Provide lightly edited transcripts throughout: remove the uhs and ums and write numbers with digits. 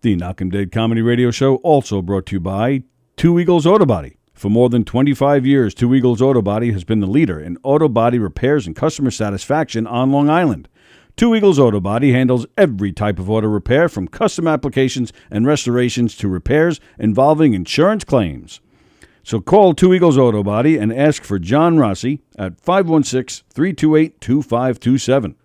The Knock 'em Dead Comedy Radio Show also brought to you by Two Eagles Auto Body. For more than 25 years, Two Eagles Auto Body has been the leader in auto body repairs and customer satisfaction on Long Island. Two Eagles Auto Body handles every type of auto repair, from custom applications and restorations to repairs involving insurance claims. So call Two Eagles Auto Body and ask for John Rossi at 516-328-2527.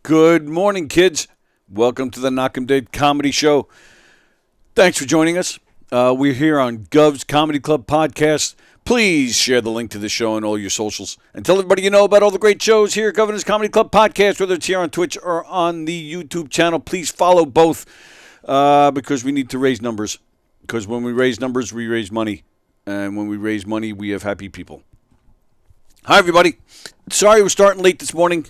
Good morning, kids. Welcome to the Knock 'em Dead Comedy Show. Thanks for joining us. We're here on Gov's Comedy Club podcast. Please share the link to the show on all your socials and tell everybody you know about all the great shows here at Governor's Comedy Club podcast, whether it's here on Twitch or on the YouTube channel. Please follow both because we need to raise numbers. Because when we raise numbers, we raise money. And when we raise money, we have happy people. Hi, everybody. Sorry we're starting late this morning.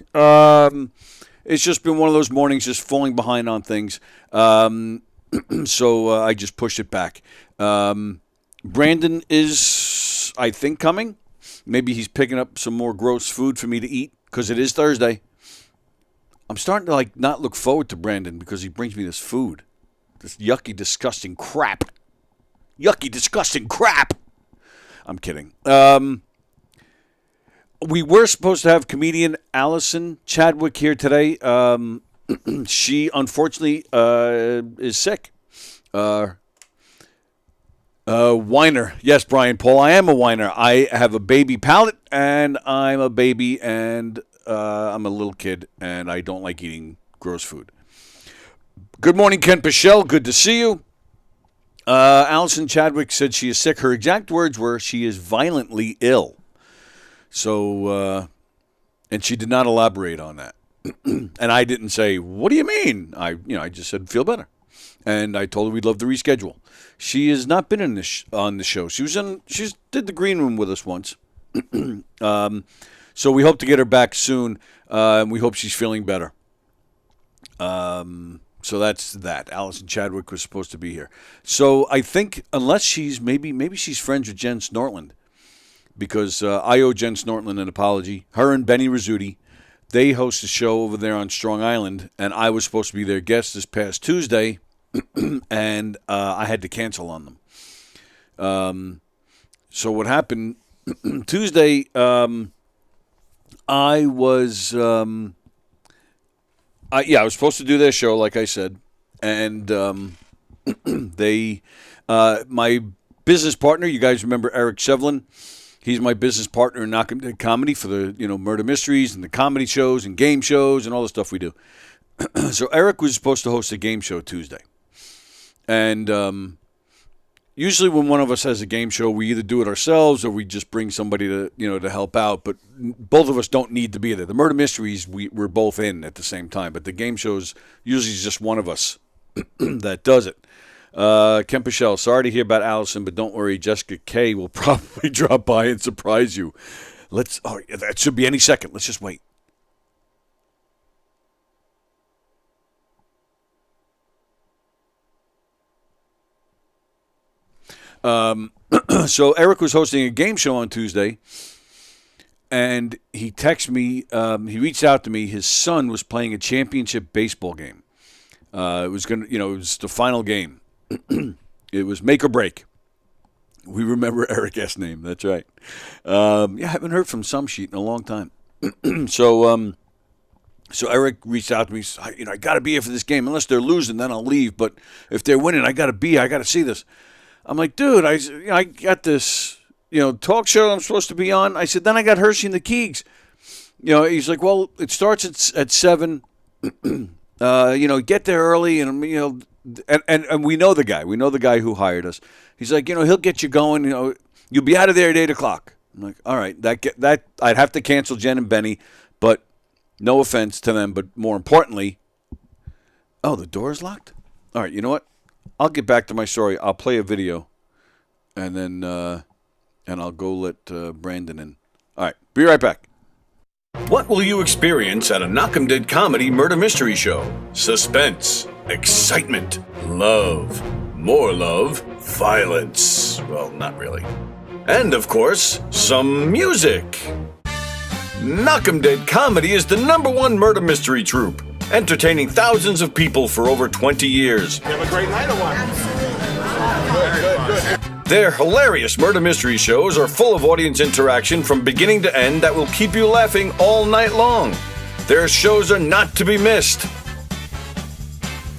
It's just been one of those mornings just falling behind on things. So I just pushed it back. Brandon is, I think, coming. Maybe he's picking up some more gross food for me to eat because it is Thursday. I'm starting to not look forward to Brandon because he brings me this food. This yucky, disgusting crap. Yucky, disgusting crap. I'm kidding. We were supposed to have comedian Allison Chadwick here today. She, unfortunately, is sick. Whiner. Yes, Brian Paul, I am a whiner. I have a baby palate, and I'm a baby, and I'm a little kid, and I don't like eating gross food. Good morning, Ken Pichelle. Good to see you. Allison Chadwick said she is sick. Her exact words were, she is violently ill. So, and she did not elaborate on that. And I didn't say, what do you mean? I just said, feel better. And I told her we'd love to reschedule. She has not been on the show. She did the green room with us once. So we hope to get her back soon. And we hope she's feeling better. So that's that. Allison Chadwick was supposed to be here. So I think unless she's maybe she's friends with Jen Snortland, because I owe Jen Snortland an apology. Her and Benny Rizzuti, they host a show over there on Strong Island, and I was supposed to be their guest this past Tuesday, and I had to cancel on them. So what happened Tuesday? I was supposed to do their show, like I said, and my business partner, you guys remember Eric Shevlin? He's my business partner in Knock 'em Dead Comedy for the murder mysteries and the comedy shows and game shows and all the stuff we do. So Eric was supposed to host a game show Tuesday, and usually when one of us has a game show, we either do it ourselves or we just bring somebody to help out. But both of us don't need to be there. The murder mysteries we're both in at the same time, but the game shows usually is just one of us that does it. Ken Pichelle, sorry to hear about Allison, but don't worry, Jessica K will probably drop by and surprise you. That should be any second. Let's just wait. So Eric was hosting a game show on Tuesday, and he texted me. He reached out to me. His son was playing a championship baseball game. It was it was the final game. It was make or break. We remember Eric S. name. That's right. I haven't heard from Some Sheet in a long time. So Eric reached out to me. I got to be here for this game. Unless they're losing, then I'll leave. But if they're winning, I got to see this. I'm like, dude, I got this, talk show I'm supposed to be on. I said, then I got Hershey and the Keegs. He's like, well, it starts at 7. Get there early, and and we know the guy. We know the guy who hired us. He's like, he'll get you going. You'll be out of there at 8:00. I'm like, all right, that I'd have to cancel Jen and Benny, but no offense to them. But more importantly, the door is locked. All right, you know what? I'll get back to my story. I'll play a video, and then I'll go let Brandon in. All right, be right back. What will you experience at a Knock 'em Dead Comedy murder mystery show? Suspense, excitement, love, more love, violence. Well, not really. And, of course, some music. Knock 'em Dead Comedy is the #1 murder mystery troupe, entertaining thousands of people for over 20 years. You have a great night or what? Good. Their hilarious murder mystery shows are full of audience interaction from beginning to end that will keep you laughing all night long. Their shows are not to be missed.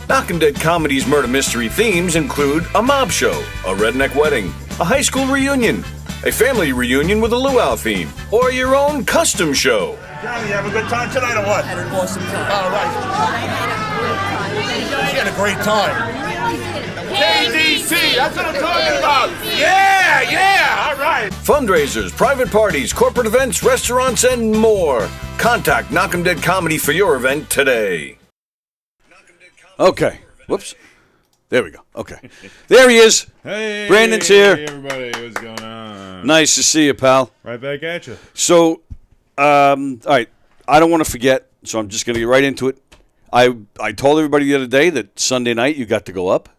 Knock 'em Dead Comedy's murder mystery themes include a mob show, a redneck wedding, a high school reunion, a family reunion with a luau theme, or your own custom show. Johnny, you have a good time tonight or what? Had an awesome time. All right. You had a great time. KDC, that's what I'm talking about. Yeah, all right. Fundraisers, private parties, corporate events, restaurants, and more. Contact Knock 'em Dead Comedy for your event today. Okay. Whoops. There we go. Okay. There he is. Hey. Brandon's here. Hey, everybody. What's going on? Nice to see you, pal. Right back at you. So, all right. I don't want to forget, so I'm just going to get right into it. I told everybody the other day that Sunday night you got to go up.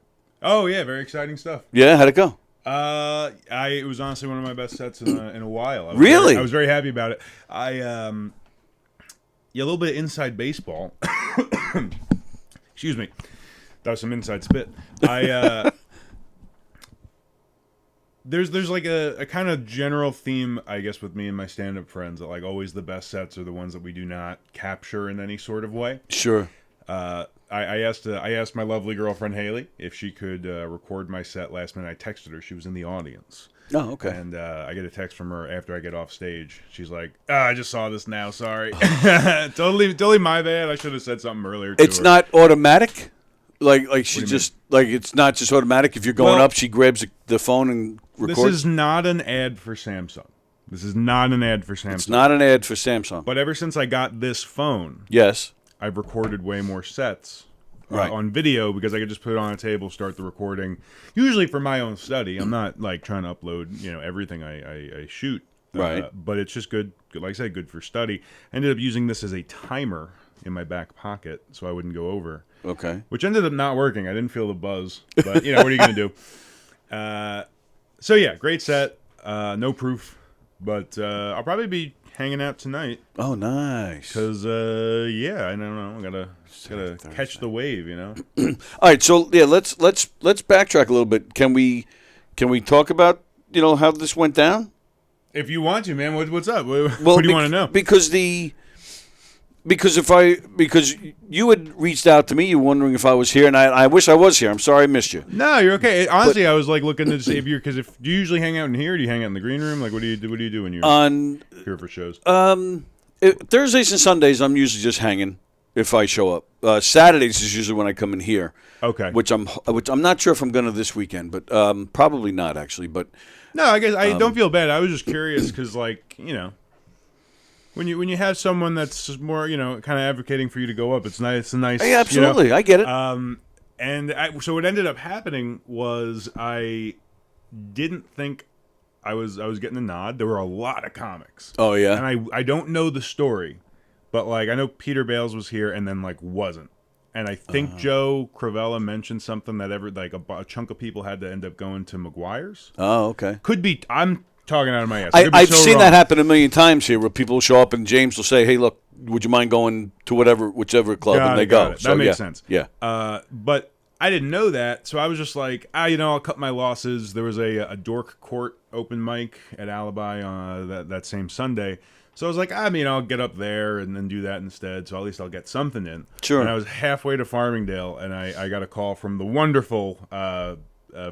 Oh, yeah. Very exciting stuff. Yeah? How'd it go? It was honestly one of my best sets in a while. Really? I was very happy about it. A little bit of inside baseball. Excuse me. That was some inside spit. There's like a kind of general theme, I guess, with me and my stand-up friends that like always the best sets are the ones that we do not capture in any sort of way. Sure. I asked my lovely girlfriend Haley if she could record my set last minute. I texted her. She was in the audience. Oh, okay. And I get a text from her after I get off stage. She's like, I just saw this now. Sorry. Totally my bad. I should have said something earlier. It's not automatic? Like she just, like it's not just automatic. If you're going up, she grabs the phone and records? This is not an ad for Samsung. This is not an ad for Samsung. It's not an ad for Samsung. But ever since I got this phone, Yes. I've recorded way more sets Right. on video because I could just put it on a table, start the recording. Usually for my own study. I'm not like trying to upload, everything I shoot. Right. But it's just good, like I said, good for study. I ended up using this as a timer in my back pocket so I wouldn't go over. Okay. Which ended up not working. I didn't feel the buzz. But, what are you going to do? So, yeah, great set. No proof. But I'll probably be hanging out tonight. Oh, nice. Because, I don't know. I gotta catch the wave, All right, so yeah, let's backtrack a little bit. Can we talk about how this went down? If you want to, man, what's up? What do you want to know? Because you had reached out to me, you were wondering if I was here, and I wish I was here. I'm sorry I missed you. No, you're okay. Honestly, I was like looking to see if you're do you usually hang out in here? Or do you hang out in the green room? Like, what do you do when you're here for shows? Thursdays and Sundays, I'm usually just hanging if I show up. Saturdays is usually when I come in here. Okay. Which I'm not sure if I'm gonna this weekend, but probably not actually. But no, I guess I don't feel bad. I was just curious because, like, when you have someone that's more, kind of advocating for you to go up, it's nice. It's a nice. Yeah, absolutely, I get it. So what ended up happening was I didn't think I was getting a nod. There were a lot of comics. Oh yeah. And I don't know the story, but like I know Peter Bales was here and then like wasn't. And I think Joe Cravella mentioned something that a chunk of people had to end up going to McGuire's. Oh, okay. Could be. I'm talking out of my ass. I've seen that happen a million times here, where people show up and James will say, "Hey, look, would you mind going to whichever club?" And they go. So, that makes sense. Yeah. But I didn't know that, so I was just like, I'll cut my losses. There was a Dork Court open mic at Alibi that same Sunday. So I was like, I'll get up there and then do that instead. So at least I'll get something in. Sure. And I was halfway to Farmingdale, and I got a call from the wonderful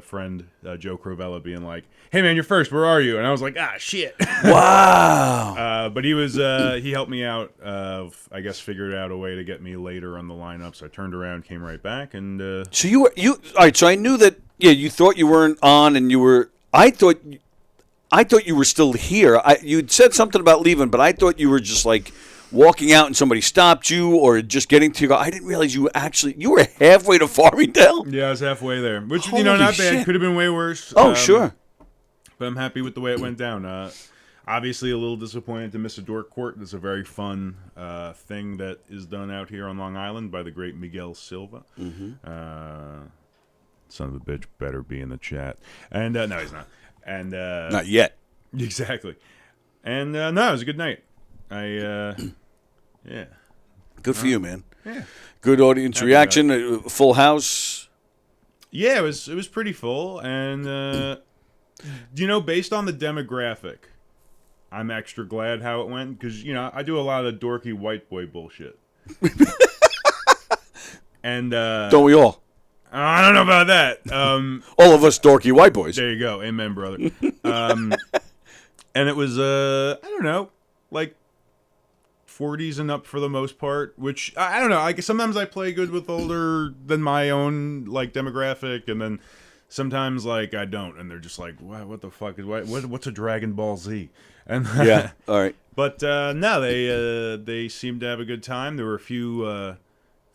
friend Joe Cravella being like, "Hey man, you're first. Where are you?" And I was like, shit. Wow. But he helped me out. I guess figured out a way to get me later on the lineup. So I turned around, came right back, and So you all right? So I knew that. Yeah, you thought you weren't on, and you were. I thought you were still here. You'd said something about leaving, but I thought you were just like walking out and somebody stopped you, or just getting to your car. I didn't realize you were halfway to Farmingdale. Yeah, I was halfway there, which Holy not bad. shit. Could have been way worse. Oh, sure. But I'm happy with the way it went down. Obviously, a little disappointed to miss a Dork Court. It's a very fun thing that is done out here on Long Island by the great Miguel Silva. Mm-hmm. Son of a bitch better be in the chat. And no, he's not. And Not yet. Exactly. And no, it was a good night. Yeah. Good for you, man. Yeah. Good audience reaction. Full house. Yeah, it was pretty full, and based on the demographic, I'm extra glad how it went because I do a lot of dorky white boy bullshit, and Don't we all? I don't know about that. All of us dorky white boys. There you go, amen, brother. And it was I don't know, like 40s and up for the most part, which I don't know. I guess sometimes I play good with older than my own like demographic, and then sometimes like I don't, and they're just like, what the fuck is what's a Dragon Ball Z? And Yeah. All right. but no, they seemed to have a good time. There were a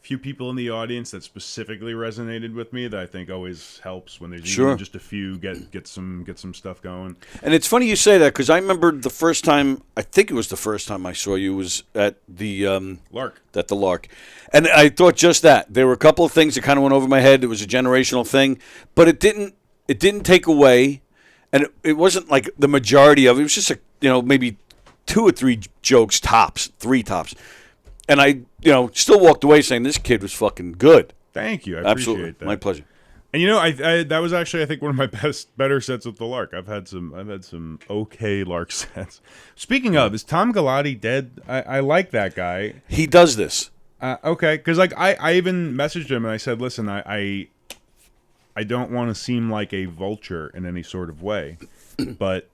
few people in the audience that specifically resonated with me that I think always helps when there's even just a few get some stuff going. And it's funny you say that because I remember the first time, I think it was the first time I saw you was at the Lark. At the Lark. And I thought just that. There were a couple of things that kind of went over my head. It was a generational thing, but it didn't take away, and it wasn't like the majority of it. It was just maybe 2 or 3 jokes tops, 3 tops. And I, still walked away saying this kid was fucking good. Thank you. I Absolutely. appreciate that. My pleasure. And I that was actually I think one of my better sets with the Lark. I've had some okay Lark sets. Speaking of, is Tom Galati dead? I like that guy. He does this. Okay, because like I even messaged him and I said, listen, I don't want to seem like a vulture in any sort of way, but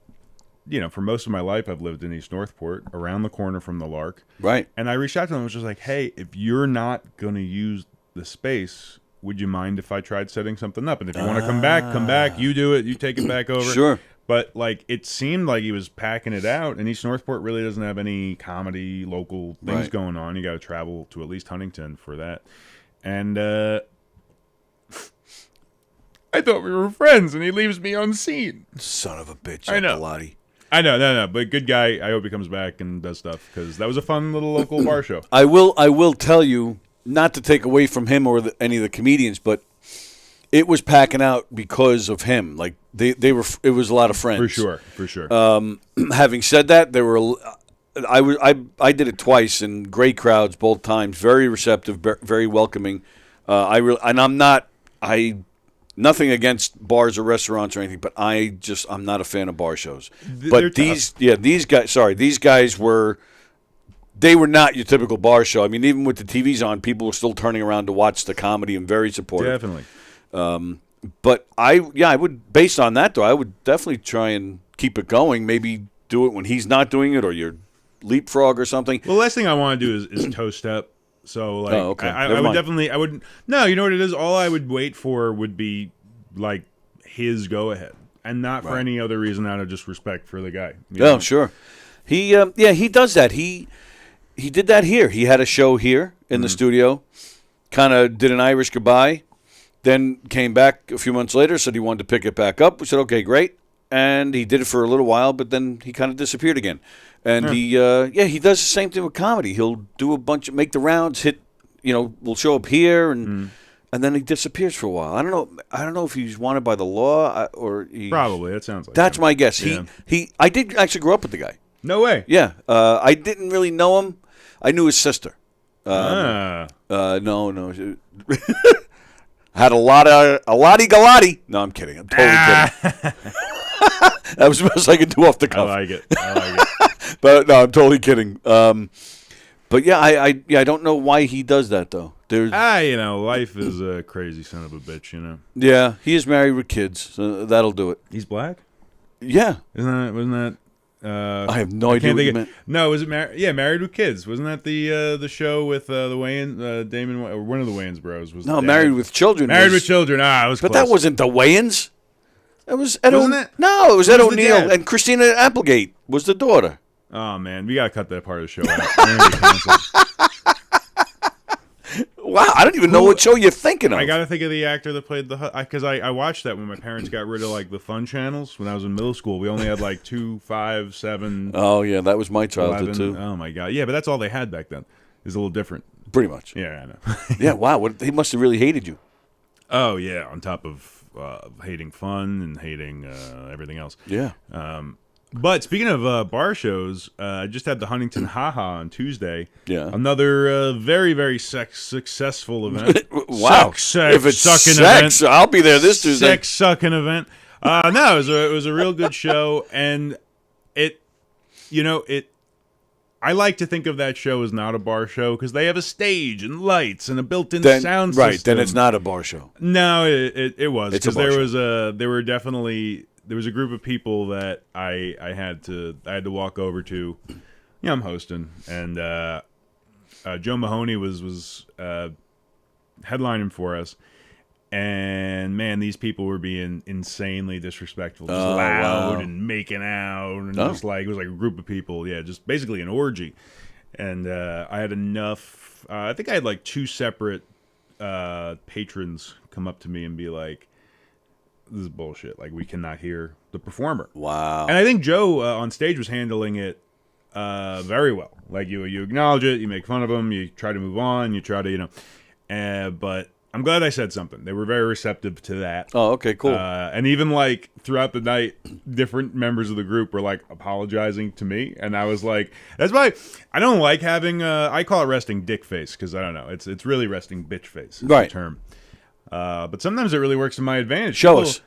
for most of my life, I've lived in East Northport, around the corner from the Lark. Right. And I reached out to him and was just like, hey, if you're not going to use the space, would you mind if I tried setting something up? And if you want to come back, you do it. You take it back over. Sure. But like it seemed like he was packing it out, and East Northport really doesn't have any comedy local things going on. You got to travel to at least Huntington for that. And I thought we were friends, and he leaves me unseen. Son of a bitch! I know. Pilati. I know, no, but good guy. I hope he comes back and does stuff because that was a fun little local bar show. I will tell you, not to take away from him or any of the comedians, but it was packing out because of him. Like they were. It was a lot of friends. For sure. Having said that, there were. I did it twice in great crowds both times. Very receptive, very welcoming. Nothing against bars or restaurants or anything, but I'm not a fan of bar shows. But these guys were. They were not your typical bar show. I mean, even with the TVs on, people were still turning around to watch the comedy and very supportive. Definitely. But I would, based on that though, I would definitely try and keep it going. Maybe do it when he's not doing it, or you're leapfrog or something. Well, the last thing I want to do is toe step. So like, okay. I would definitely, I wouldn't. No, you know what it is. All I would wait for would be like his go ahead, and not for any other reason out of just respect for the guy. Oh, sure. He he does that. He did that here. He had a show here in the studio. Kind of did an Irish goodbye, then came back a few months later. Said he wanted to pick it back up. We said, okay, great. And he did it for a little while, but then he kind of disappeared again. And he does the same thing with comedy. He'll do make the rounds, we'll show up here, and then he disappears for a while. I don't know if he's wanted by the law or probably. That sounds like that's him. my guess. Yeah. I did actually grow up with the guy. No way. Yeah, I didn't really know him. I knew his sister. No. Had a lottie galati. No, I'm kidding. I'm totally kidding. That was the best I could do off the cuff. I like it. But no, I'm totally kidding. But yeah, I don't know why he does that though. Life is a crazy son of a bitch. Yeah, he is married with kids, so that'll do it. He's black. Yeah, wasn't that? I have no idea what you meant. No, was it Married with Kids? Wasn't that the show with the Wayans, Damon, or one of the Wayans bros? Was Married with Children. Married with Children. I was but close. That wasn't the Wayans. That was Ed Wasn't it? No, it was Ed Who's the O'Neill dad? and Christina Applegate was the daughter. Oh man, we gotta cut that part of the show out. We're gonna be canceled. Wow, I don't even know what show you're thinking of. I gotta think of the actor that played because I watched that when my parents got rid of like the fun channels when I was in middle school. We only had like 2, 5, 7. Oh yeah, that was my childhood 11. too. Oh my god, yeah, but that's all they had back then. It's a little different. Pretty much. Yeah, I know. Yeah, wow, he must have really hated you. Oh yeah, on top of hating fun and hating everything else. Yeah. But speaking of bar shows, I just had the Huntington Haha on Tuesday. Yeah. Another very, very successful event. Wow. If it's sex, I'll be there this Tuesday. Sex-sucking event. No, it was a real good show. And I like to think of that show as not a bar show because they have a stage and lights and a built-in sound system. Right, then it's not a bar show. No, it was. It's a bar because there was a group of people that I had to walk over to. Yeah, I'm hosting, and Joe Mahoney was headlining for us, and man, these people were being insanely disrespectful, just loud and making out, and just like it was like a group of people, just basically an orgy, and I had enough. I think I had like 2 separate patrons come up to me and be like, this is bullshit. Like, we cannot hear the performer. Wow. And I think Joe on stage was handling it very well. Like, you acknowledge it, you make fun of him, you try to move on, you try to, but I'm glad I said something. They were very receptive to that. Oh, okay, cool. And even, like, throughout the night, different members of the group were, like, apologizing to me. And I was like, that's why I don't like having, I call it resting dick face, because I don't know. It's really resting bitch face is the term. But sometimes it really works in my advantage. Show us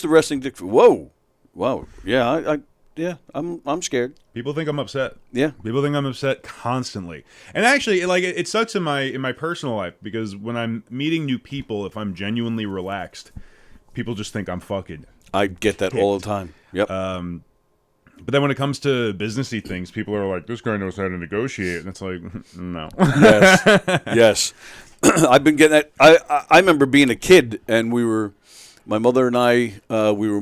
the resting dick. Whoa, wow, yeah, I'm scared. People think I'm upset. Yeah, people think I'm upset constantly. And actually, like it sucks in my personal life because when I'm meeting new people, if I'm genuinely relaxed, people just think I'm fucking. I get that all the time. Yep. But then when it comes to businessy things, people are like, "This guy knows how to negotiate," and it's like, no. Yes. I've been getting that. I remember being a kid, and we were my mother and I, we were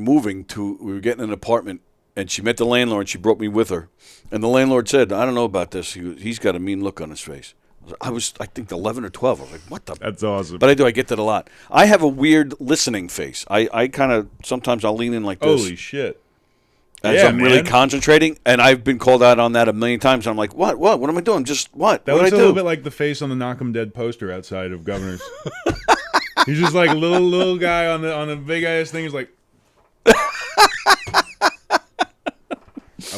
getting an apartment, and she met the landlord, and she brought me with her. And the landlord said, I don't know about this. He's got a mean look on his face. I think, 11 or 12. I was like, what the? That's awesome. But I get that a lot. I have a weird listening face. I kind of, sometimes I'll lean in like this. Holy shit. As I'm really concentrating, and I've been called out on that a million times. And I'm like, what? What am I doing? Just what? That what looks did I a do? little bit like the face on the Knock 'em Dead poster outside of Governor's. He's just like a little guy on the big ass thing. He's like, I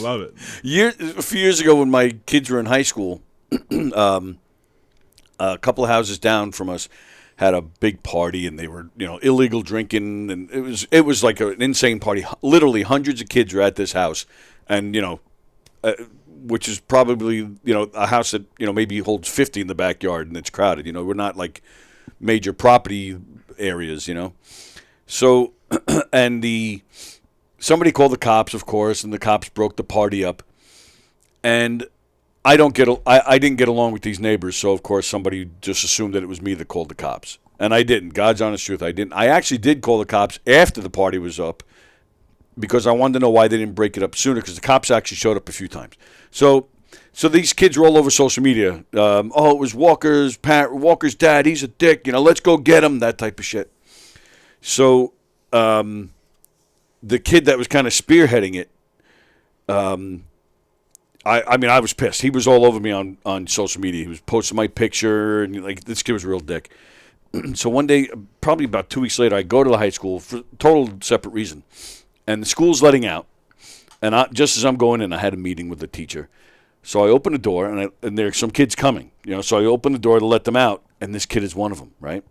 love it. A few years ago, when my kids were in high school, a couple of houses down from us had a big party, and they were, illegal drinking, and it was like an insane party. Literally, hundreds of kids were at this house, and which is probably a house that maybe holds 50 in the backyard, and it's crowded. We're not like major property areas, So, and somebody called the cops, of course, and the cops broke the party up, and I didn't get along with these neighbors, so of course somebody just assumed that it was me that called the cops. And I didn't. God's honest truth, I didn't. I actually did call the cops after the party was up because I wanted to know why they didn't break it up sooner, because the cops actually showed up a few times. So these kids were all over social media. It was Walker's dad, he's a dick, let's go get him, that type of shit. So the kid that was kind of spearheading it, I was pissed. He was all over me on social media. He was posting my picture, and this kid was a real dick. So one day, probably about 2 weeks later, I go to the high school for total separate reason, and the school's letting out. And just as I'm going in, I had a meeting with the teacher. So I open the door, and there's some kids coming. So I open the door to let them out, and this kid is one of them. Right?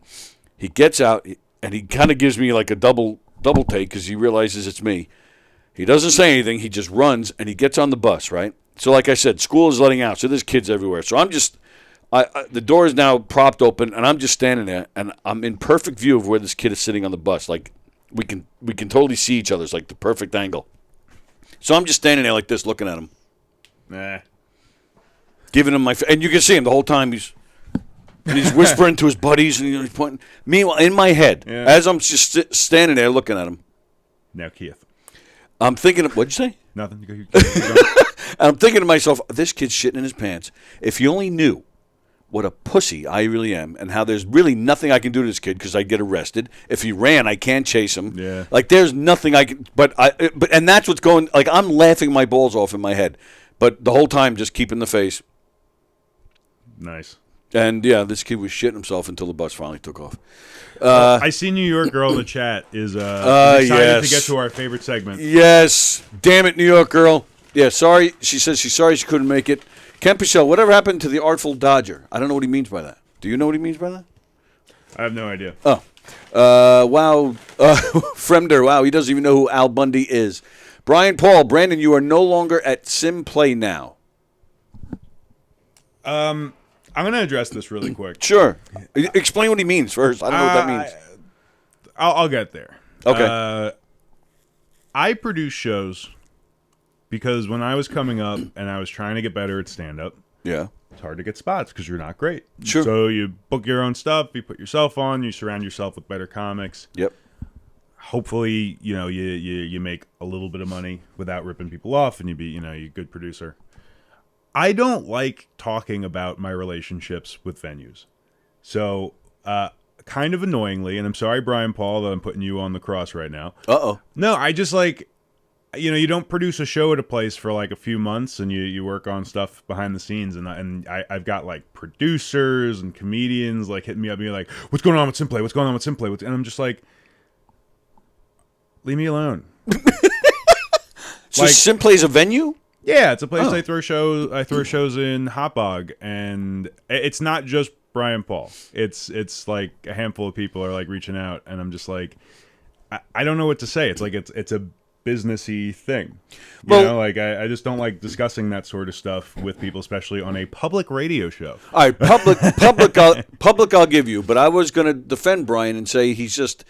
He gets out, and he kind of gives me like a double take because he realizes it's me. He doesn't say anything. He just runs, and he gets on the bus. Right? So like I said, school is letting out, so there's kids everywhere. So I'm just, the door is now propped open, and I'm just standing there, and I'm in perfect view of where this kid is sitting on the bus. Like we can totally see each other. It's like the perfect angle. So I'm just standing there like this, looking at him, giving him and you can see him the whole time. He's whispering to his buddies, and he's pointing. Meanwhile, in my head, as I'm just standing there looking at him, now Keith, I'm thinking, what'd you say? Nothing. You go. And I'm thinking to myself, this kid's shitting in his pants. If you only knew what a pussy I really am, and how there's really nothing I can do to this kid because I'd get arrested. If he ran, I can't chase him. Yeah. Like there's nothing I can. But that's what's going. Like I'm laughing my balls off in my head, but the whole time just keeping the face. Nice. And yeah, this kid was shitting himself until the bus finally took off. I see New York girl in the chat is excited to get to our favorite segment. Yes, damn it, New York girl. Yeah, sorry. She says she's sorry she couldn't make it. Ken Pichel, whatever happened to the Artful Dodger? I don't know what he means by that. Do you know what he means by that? I have no idea. Oh. Wow. Fremder, wow, he doesn't even know who Al Bundy is. Brian Paul, Brandon, you are no longer at Sim Play now. I'm going to address this really quick. Sure. Explain what he means first. I don't know what that means. I'll get there. Okay. I produce shows because when I was coming up and I was trying to get better at stand-up, yeah, it's hard to get spots because you're not great. Sure. So you book your own stuff, you put yourself on, you surround yourself with better comics. Yep. Hopefully, you make a little bit of money without ripping people off, and you're a good producer. I don't like talking about my relationships with venues. So, kind of annoyingly, and I'm sorry, Brian Paul, that I'm putting you on the cross right now. Uh-oh. No, I just like, you don't produce a show at a place for like a few months, and you work on stuff behind the scenes, and I've got like producers and comedians like hitting me up, being like, "What's going on with Simplay? What's going on with Simplay?" And I'm just like, leave me alone. So Simplay's a venue? Yeah, it's a place I throw shows in Hotbog, and it's not just Brian Paul. It's like a handful of people are like reaching out, and I'm just like, I don't know what to say. It's like it's a businessy thing. I just don't like discussing that sort of stuff with people, especially on a public radio show. All right, public I'll give you, but I was going to defend Brian and say he's just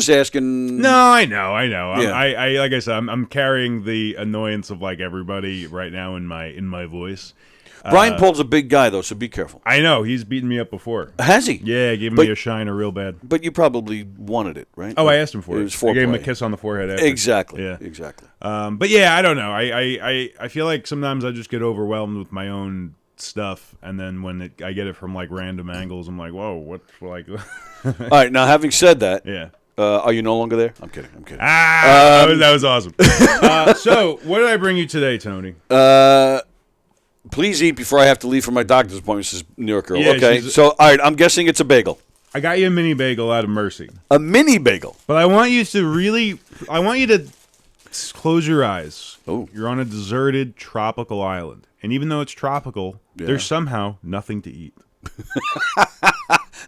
asking. No, I know. Yeah. I like I said, I'm carrying the annoyance of like everybody right now in my voice. Brian Paul's a big guy, though, so be careful. I know. He's beaten me up before. Has he? Yeah, gave me a shiner real bad. But you probably wanted it, right? Oh, I asked him for it. It was foreplay. I gave him a kiss on the forehead after. Exactly. Yeah. Exactly. But yeah, I don't know. I feel like sometimes I just get overwhelmed with my own stuff, and then when I get it from like random angles, I'm like, whoa, what? Like, all right. Now, having said that, yeah. Are you no longer there? I'm kidding. That was awesome. So, what did I bring you today, Tony? Please eat before I have to leave for my doctor's appointment, says New York Girl. Yeah, okay, so, all right, I'm guessing it's a bagel. I got you a mini bagel out of mercy. A mini bagel? But I want you to close your eyes. Oh. You're on a deserted tropical island. And even though it's tropical, there's somehow nothing to eat.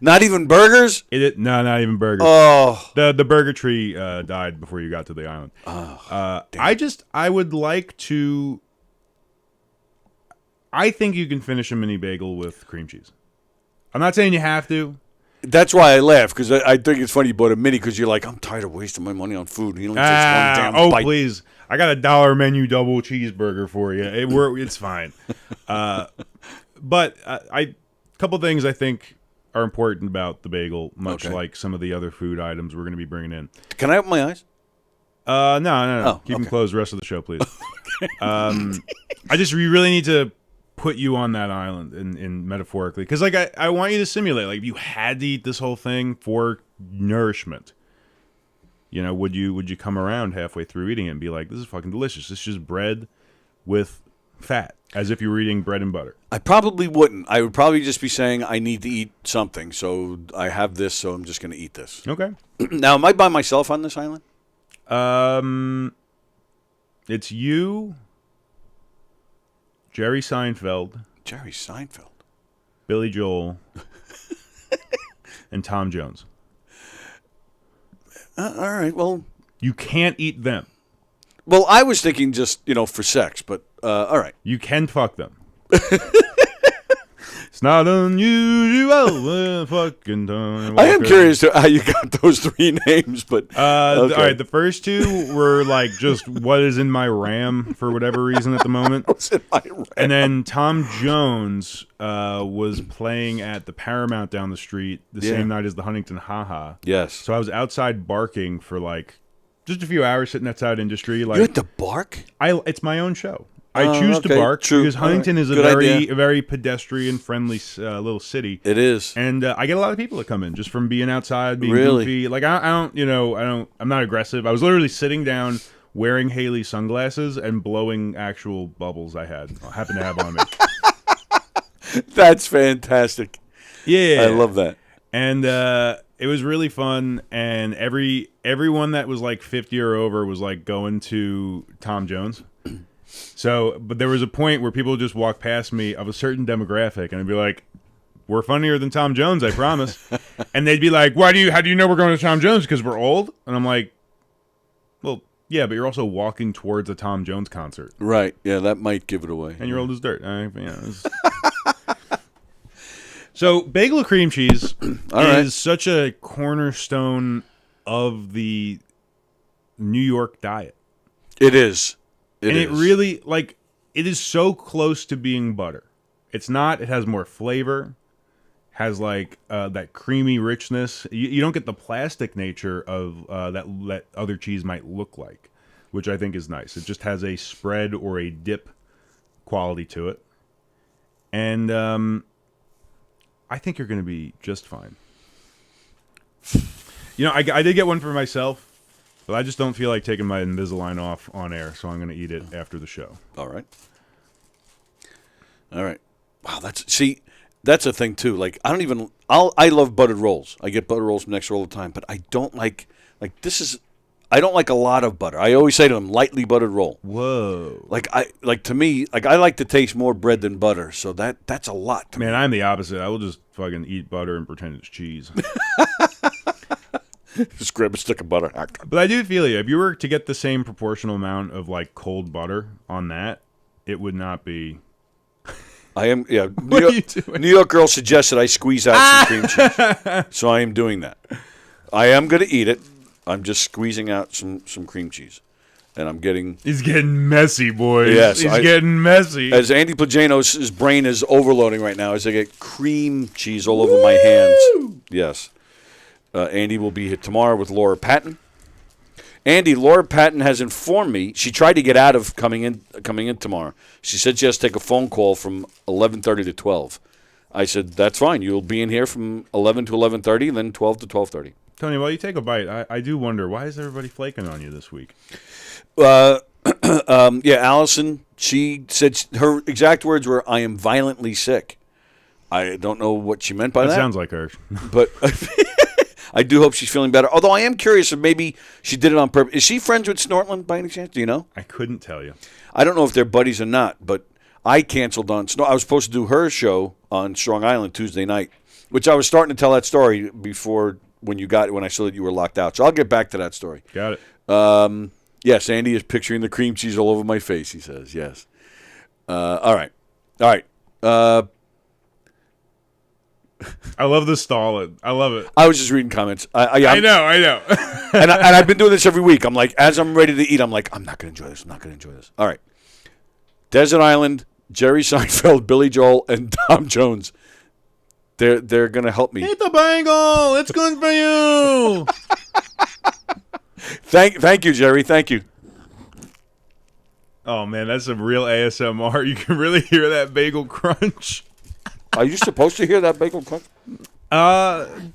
Not even burgers? No, not even burgers. Oh. The burger tree died before you got to the island. Oh, I would like to... I think you can finish a mini bagel with cream cheese. I'm not saying you have to. That's why I laugh, because I think it's funny you bought a mini, because you're like, I'm tired of wasting my money on food. You only takes one damn bite. Please. I got a $1 menu double cheeseburger for you. It's fine. But a couple things I think are important about the bagel, much like some of the other food items we're going to be bringing in. Can I open my eyes? No. Oh, Keep them closed the rest of the show, please. We really need to put you on that island in metaphorically, because like I want you to simulate, like, if you had to eat this whole thing for nourishment, you know, would you come around halfway through eating it and be like, this is fucking delicious, this is just bread with fat, as if you were eating bread and butter? I probably wouldn't. I would probably just be saying I need to eat something, so I have this, so I'm just going to eat this. Okay. Now, am I by myself on this island? It's you, Jerry Seinfeld, Billy Joel, and Tom Jones. All right, well... You can't eat them. Well, I was thinking just, for sex, but all right. You can fuck them. It's not unusual fucking time. I am curious to how you got those three names, but... Okay. All right, the first two were like just what is in my RAM for whatever reason at the moment. What's in my RAM? And then Tom Jones was playing at the Paramount down the street the same night as the Huntington Ha-Ha. Yes. So I was outside barking for like just a few hours, sitting outside Industry. Like, you had to bark? It's my own show. I choose to bark because Huntington is a very pedestrian-friendly little city. It is, and I get a lot of people that come in just from being outside, being really goofy. Like I'm not aggressive. I was literally sitting down, wearing Haley sunglasses and blowing actual bubbles I happened to have on me. That's fantastic. Yeah, I love that. And it was really fun. And everyone that was like 50 or over was like going to Tom Jones. So, but there was a point where people would just walk past me of a certain demographic, and I'd be like, "We're funnier than Tom Jones, I promise." And they'd be like, how do you know we're going to Tom Jones? Because we're old? And I'm like, well, yeah, but you're also walking towards a Tom Jones concert. Right. Yeah, that might give it away. And you're old as dirt. So, bagel cream cheese is such a cornerstone of the New York diet. It is. It really, like, it is so close to being butter. It's not. It has more flavor, has, like, that creamy richness. You don't get the plastic nature of that other cheese might look like, which I think is nice. It just has a spread or a dip quality to it. And I think you're going to be just fine. I did get one for myself. But I just don't feel like taking my Invisalign off on air, so I'm going to eat it after the show. All right. Wow, that's a thing too. Like, I love buttered rolls. I get buttered rolls from Next all the time, but I don't like I don't like a lot of butter. I always say to them, lightly buttered roll. Whoa. To me, I like to taste more bread than butter, so that's a lot to me. Man, I'm the opposite. I will just fucking eat butter and pretend it's cheese. Just grab a stick of butter. But I do feel you. If you were to get the same proportional amount of like cold butter on that, it would not be. I am. Yeah. New York Girl suggested I squeeze out some cream cheese, so I am doing that. I am going to eat it. I'm just squeezing out some cream cheese, and I'm getting. He's getting messy, boys. Yes, he's getting messy. As Andy Plagano's brain is overloading right now as I get cream cheese all over my hands. Yes. Andy will be here tomorrow with Laura Patton. Andy, Laura Patton has informed me she tried to get out of coming in tomorrow. She said she has to take a phone call from 11:30 to 12. I said, that's fine. You'll be in here from 11 to 11:30, then 12 to 12:30. Tony, while you take a bite, I do wonder, why is everybody flaking on you this week? Yeah, Allison, she said her exact words were, I am violently sick. I don't know what she meant by that. That sounds like her. But I do hope she's feeling better. Although I am curious if maybe she did it on purpose. Is she friends with Snortland by any chance? Do you know? I couldn't tell you. I don't know if they're buddies or not, but I canceled on I was supposed to do her show on Strong Island Tuesday night, which I was starting to tell that story before when I saw that you were locked out. So I'll get back to that story. Got it. Yes, Andy is picturing the cream cheese all over my face, he says. Yes. All right. I love the stall. I love it. I was just reading comments. I know. and I've been doing this every week. I'm like, as I'm ready to eat, I'm like, I'm not going to enjoy this. All right. Desert Island, Jerry Seinfeld, Billy Joel, and Tom Jones. They're going to help me. Eat the bagel. It's good for you. Thank you, Jerry. Thank you. Oh, man, that's some real ASMR. You can really hear that bagel crunch. Are you supposed to hear that bagel crunch? The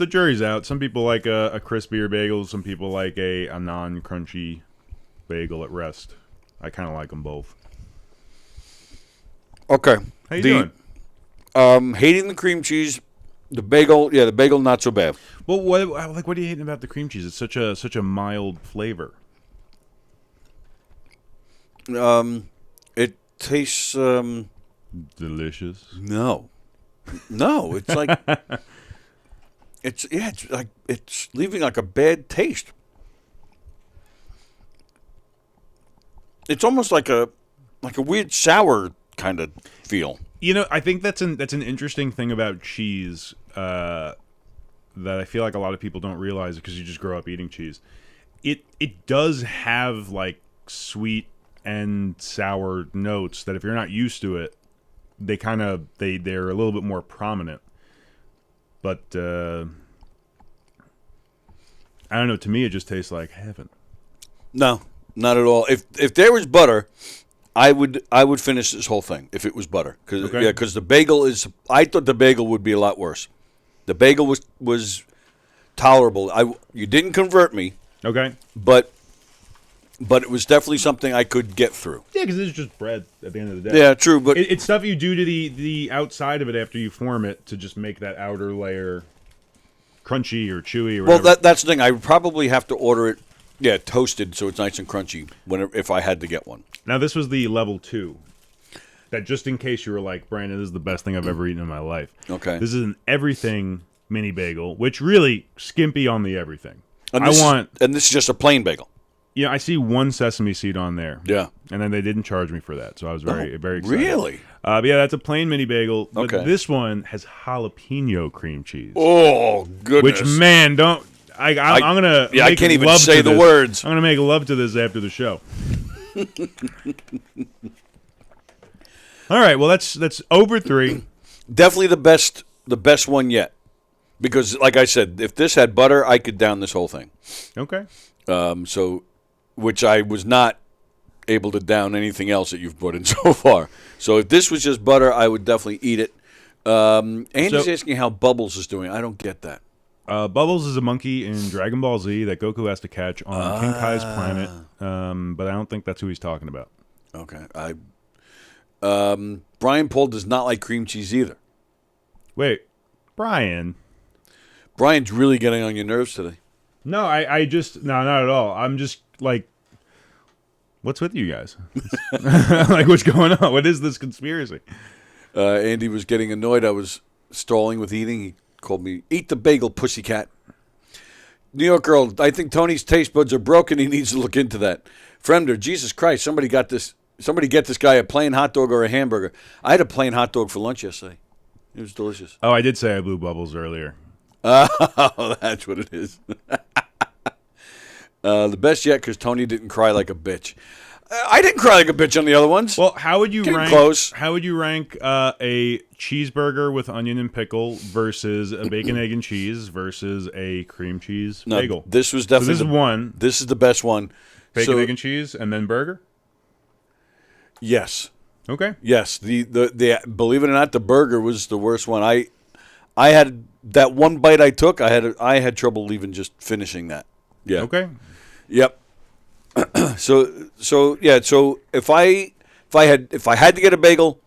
jury's out. Some people like a crispier bagel. Some people like a non-crunchy bagel at rest. I kind of like them both. Okay. How you doing? Hating the cream cheese. The bagel, not so bad. Well, what are you hating about the cream cheese? It's such a mild flavor. It tastes delicious. No, it's like it's leaving like a bad taste. It's almost like a weird sour kind of feel. I think that's an interesting thing about cheese that I feel like a lot of people don't realize because you just grow up eating cheese. It does have like sweet and sour notes that if you're not used to it, they're a little bit more prominent. But I don't know. To me, it just tastes like heaven. No, not at all. If there was butter, I would finish this whole thing if it was butter. Because the bagel is. I thought the bagel would be a lot worse. The bagel was tolerable. You didn't convert me. Okay. But it was definitely something I could get through. Yeah, because it's just bread at the end of the day. Yeah, true. But it's stuff you do to the outside of it after you form it to just make that outer layer crunchy or chewy or whatever. Well, that's the thing. I would probably have to order it, toasted so it's nice and crunchy if I had to get one. Now, this was the level 2. That just in case you were like, Brandon, this is the best thing I've ever eaten in my life. Okay. This is an everything mini bagel, which really skimpy on the everything. And this is just a plain bagel. Yeah, I see one sesame seed on there. Yeah. And then they didn't charge me for that, so I was very excited. Really? But yeah, that's a plain mini bagel. But Okay. this one has jalapeno cream cheese. Oh, goodness. Which, man, I'm going to I can't even say the words. I'm going to make love to this after the show. All right, well, that's over 3. Definitely the best one yet. Because, like I said, if this had butter, I could down this whole thing. Okay. Which I was not able to down anything else that you've brought in so far. So if this was just butter, I would definitely eat it. Andy's asking how Bubbles is doing. I don't get that. Bubbles is a monkey in Dragon Ball Z that Goku has to catch on King Kai's planet, but I don't think that's who he's talking about. Okay. Brian Paul does not like cream cheese either. Wait, Brian's really getting on your nerves today. No, no, not at all. I'm just like, what's with you guys? Like, what's going on? What is this conspiracy? Andy was getting annoyed. I was stalling with eating. He called me, "Eat the bagel, pussycat." New York girl, I think Tony's taste buds are broken. He needs to look into that. Fremder, Jesus Christ, somebody get this guy a plain hot dog or a hamburger. I had a plain hot dog for lunch yesterday. It was delicious. Oh, I did say I blew bubbles earlier. Oh, that's what it is. The best yet because Tony didn't cry like a bitch. I didn't cry like a bitch on the other ones. Well, how would you Getting rank? close. How would you rank a cheeseburger with onion and pickle versus a bacon, egg, and cheese versus a cream cheese bagel? This was definitely this is one. This is the best one. Bacon, egg, and cheese, and then burger. Yes. Okay. Yes. The believe it or not, the burger was the worst one. I had that one bite I took. I had trouble even just finishing that. Yeah. Okay. Yep. So yeah. So if I had to get a bagel,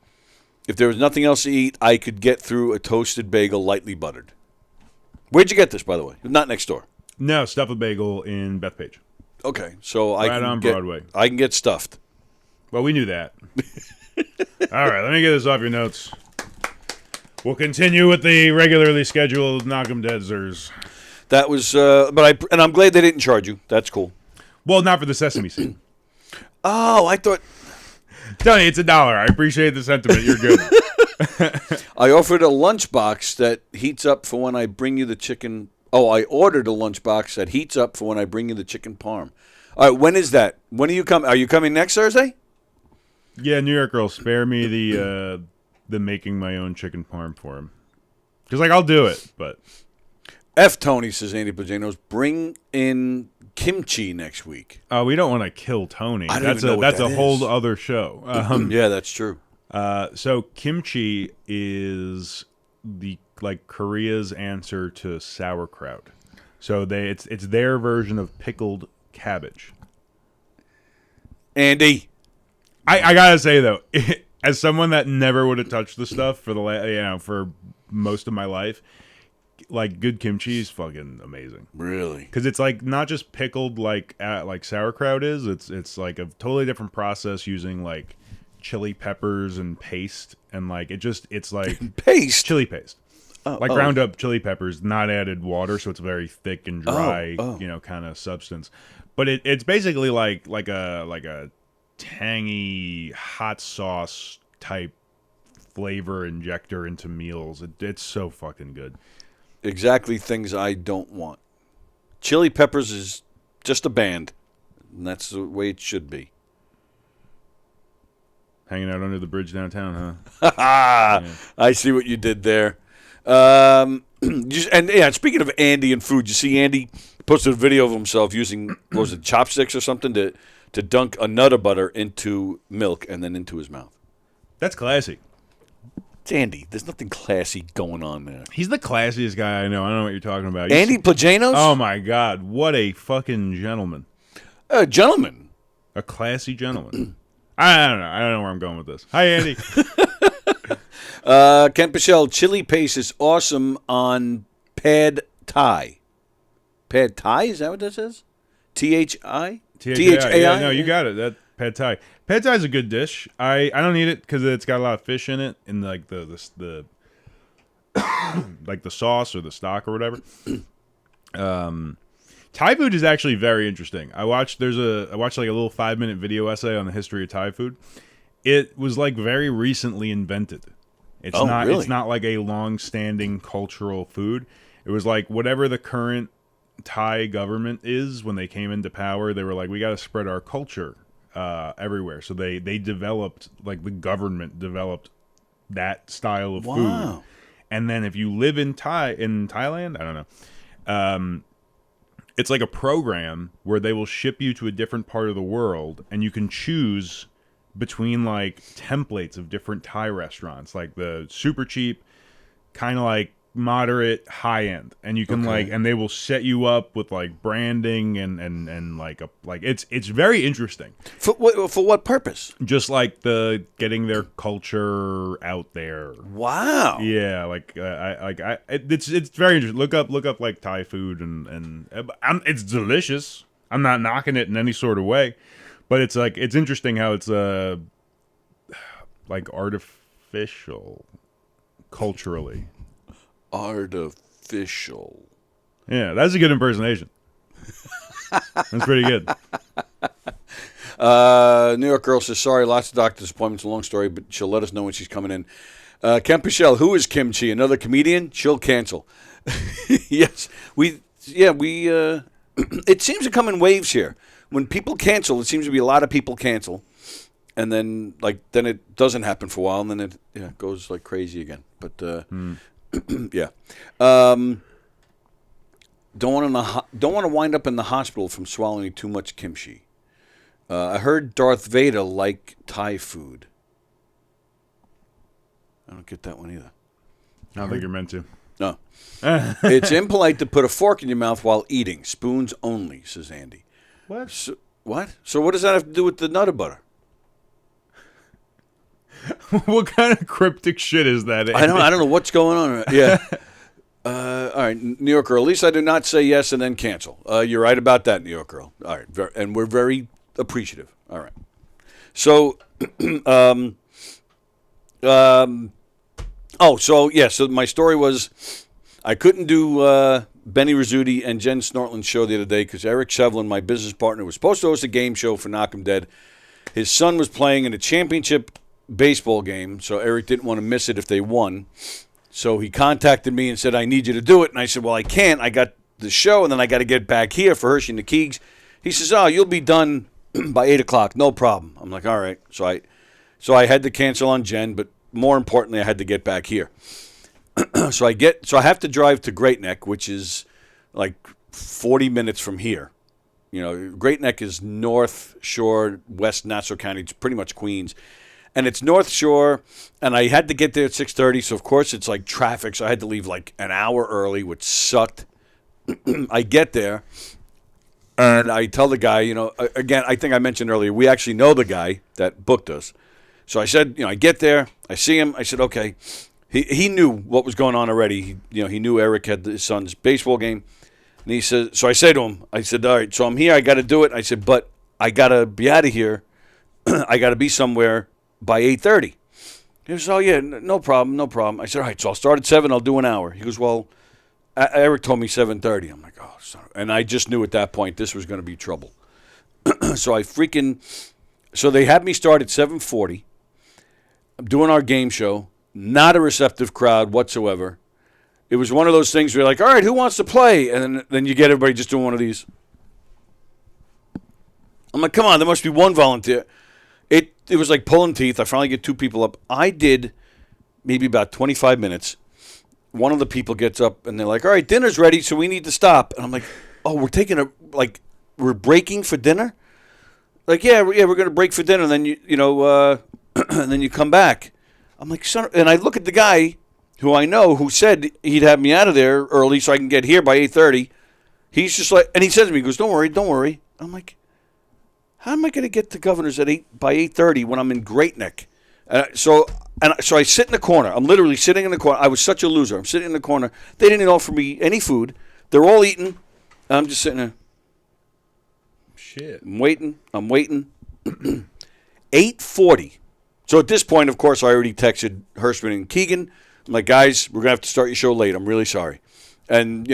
if there was nothing else to eat, I could get through a toasted bagel, lightly buttered. Where'd you get this, by the way? Not next door. No, stuff a bagel in Bethpage. Okay, so Right on Broadway. I can get stuffed. Well, we knew that. All right, let me get this off your notes. We'll continue with the regularly scheduled Knock 'em Deadzers. That was, I'm glad they didn't charge you. That's cool. Well, not for the sesame seed. Oh, I thought Tony, it's $1. I appreciate the sentiment. You're good. I offered a lunchbox that heats up for when I bring you the chicken. Oh, I ordered a lunchbox that heats up for when I bring you the chicken parm. All right, when is that? When are you coming? Are you coming next Thursday? Yeah, New York girl, spare me the making my own chicken parm for him. Because, like, I'll do it, but... F. Tony, says Andy Pajanos, bring in kimchi next week. Oh, we don't want to kill Tony. I don't even know what that's that a whole is. other show. Yeah, that's true. So kimchi is Korea's answer to sauerkraut. So it's their version of pickled cabbage. Andy. I gotta say though, as someone that never would have touched the stuff for most of my life, like good kimchi is fucking amazing. Really? Because it's like not just pickled like sauerkraut is. It's like a totally different process using like chili peppers and paste and like it's like Paste? chili paste. Ground up chili peppers, not added water, so it's very thick and dry, kind of substance. But it's basically like a tangy hot sauce type flavor injector into meals. It's so fucking good. Exactly things I don't want. Chili Peppers is just a band, and that's the way it should be. Hanging out under the bridge downtown, huh? Yeah. I see what you did there. Speaking of Andy and food, you see Andy posted a video of himself using, what was it, chopsticks or something to dunk a nut of butter into milk and then into his mouth. That's classy. It's Andy. There's nothing classy going on there. He's the classiest guy I know. I don't know what you're talking about. Andy Plajanos? Oh, my God. What a fucking gentleman. Gentleman. A classy gentleman. I don't know. I don't know where I'm going with this. Hi, Andy. Kent Pichelle, chili paste is awesome on pad thai. Pad thai? Is that what that says? T-H-I? T-H-A-I? Yeah, no, you got it. That pad thai. Pad thai is a good dish. I don't eat it because it's got a lot of fish in it, and like the like the sauce or the stock or whatever. Thai food is actually very interesting. I watched like a little 5-minute video essay on the history of Thai food. It was like very recently invented. It's really? It's not like a long-standing cultural food. It was like whatever the current Thai government is when they came into power, they were like, we got to spread our culture everywhere. So they developed, like the government developed that style of food. And then if you live in Thailand, I don't know. It's like a program where they will ship you to a different part of the world, and you can choose between like templates of different Thai restaurants, like the super cheap, kind of like moderate, high end, and you can and they will set you up with like branding and like it's very interesting. For what purpose? Just like the getting their culture out there. Wow. Yeah, it's very interesting. Look up like Thai food and it's delicious. I'm not knocking it in any sort of way, but it's like it's interesting how it's like artificial culturally. Artificial. Yeah, that's a good impersonation. That's pretty good. New York girl says, sorry, lots of doctor's appointments, a long story, but she'll let us know when she's coming in. Kemp Pichelle, who is Kimchi? Another comedian? She'll cancel. Yes. We it seems to come in waves here. When people cancel, it seems to be a lot of people cancel, and then then it doesn't happen for a while, and then it goes like crazy again. But yeah, don't want to wind up in the hospital from swallowing too much kimchi. I heard Darth Vader liked Thai food. I don't get that one either. I don't think you're meant to. No. It's impolite to put a fork in your mouth while eating. Spoons only, says Andy. What? So, what? So what does that have to do with the Nutter Butter? What kind of cryptic shit is that, Andy? I don't know what's going on. Yeah. All right, New York Girl. At least I do not say yes and then cancel. You're right about that, New York Girl. All right. And we're very appreciative. All right. So, so my story was I couldn't do Benny Rizzuti and Jen Snortland's show the other day because Eric Shevlin, my business partner, was supposed to host a game show for Knock 'em Dead. His son was playing in a championship baseball game, so Eric didn't want to miss it if they won. So he contacted me and said, I need you to do it. And I said, well, I can't. I got the show, and then I got to get back here for Hershey and the Keegs. He says, oh, you'll be done by 8 o'clock. No problem. I'm like, all right. So I had to cancel on Jen, but more importantly, I had to get back here. So I have to drive to Great Neck, which is like 40 minutes from here. You know, Great Neck is North Shore, West Nassau County. It's pretty much Queens. And it's North Shore, and I had to get there at 6:30, so of course it's like traffic, so I had to leave like an hour early, which sucked. I get there, and I tell the guy, again, I think I mentioned earlier, we actually know the guy that booked us. So I said, I get there, I see him, I said, okay. He knew what was going on already. He knew Eric had his son's baseball game. And he said, so I said to him, I said, all right, so I'm here, I got to do it. I said, but I got to be out of here. I got to be somewhere by 8:30. He goes, oh, yeah, no problem. I said, all right, so I'll start at 7, I'll do an hour. He goes, well, Eric told me 7:30. I'm like, oh, son. And I just knew at that point this was going to be trouble. So they had me start at 7:40. I'm doing our game show. Not a receptive crowd whatsoever. It was one of those things where you're like, all right, who wants to play? And then you get everybody just doing one of these. I'm like, come on, there must be one volunteer. It was like pulling teeth. I finally get 2 people up. I did maybe about 25 minutes. One of the people gets up, and they're like, all right, dinner's ready, so we need to stop. And I'm like, oh, we're breaking for dinner? Like, yeah, we're going to break for dinner, and then, and then you come back. I'm like, son, and I look at the guy who I know who said he'd have me out of there early so I can get here by 8:30. He's just like, and he says to me, he goes, don't worry. I'm like, how am I going to get to Governor's by 8:30 when I'm in Great Neck? So I sit in the corner. I'm literally sitting in the corner. I was such a loser. I'm sitting in the corner. They didn't offer me any food. They're all eating. I'm just sitting there. Shit. I'm waiting. 8:40. So at this point, of course, I already texted Hirschman and Keegan. I'm like, guys, we're going to have to start your show late. I'm really sorry. And,